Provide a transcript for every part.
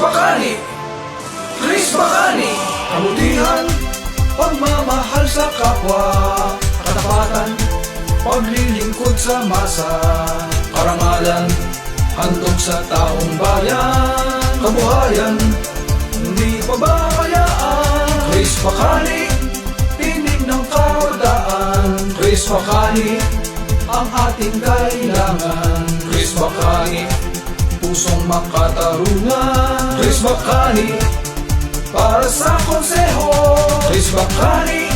Bacani, Chris Bacani. Kabutihan, pagmamahal sa kapwa, katapatan, paglilingkod sa masa, karangalan, handog sa taong bayan, kabuhayan, hindi pababayaan. Chris Bacani, tinig ng kawadaan. Chris Bacani, ang ating kailangan. Chris Bacani, pusong makatarungan. Chris Bacani, para sa konseho. Chris Bacani,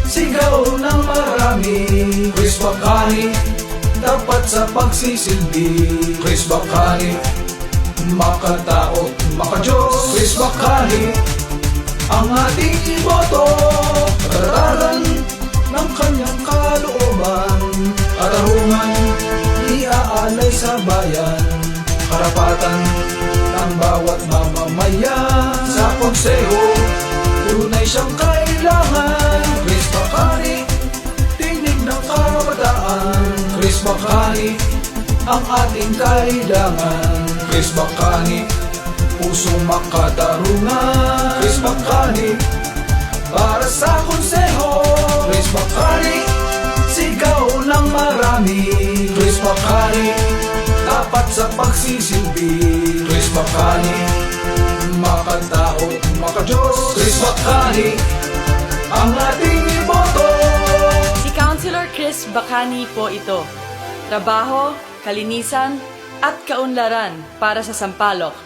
sigaw ng marami. Chris Bacani, dapat sa pagsisilbi. Chris Bacani, makatao, makadiyos. Chris Bacani, ang ating iboto. Katatagan ng kanyang kalooban, katarungan, iaalay sa bayan, karapatan ng bawat mamamayan. Sa konseho, tunay siyang kailangan. Chris Bacani, tinig ng kabataan. Chris Bacani, ang ating kailangan. Chris Bacani, pusong makatarungan. Chris Bacani, para sa konseho. Chris Bacani, sigaw ng marami. Chris Bacani, dapat sa pagsisilbi. Chris Bacani, makatao, makadiyos. Chris Bacani, ang ating iboto. Si Councilor Chris Bacani po ito. Trabaho, kalinisan, at kaunlaran para sa Sampaloc.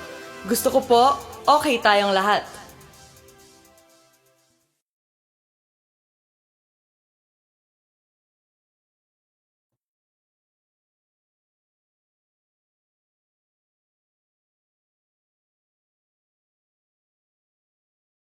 Gusto ko po, okay tayong lahat.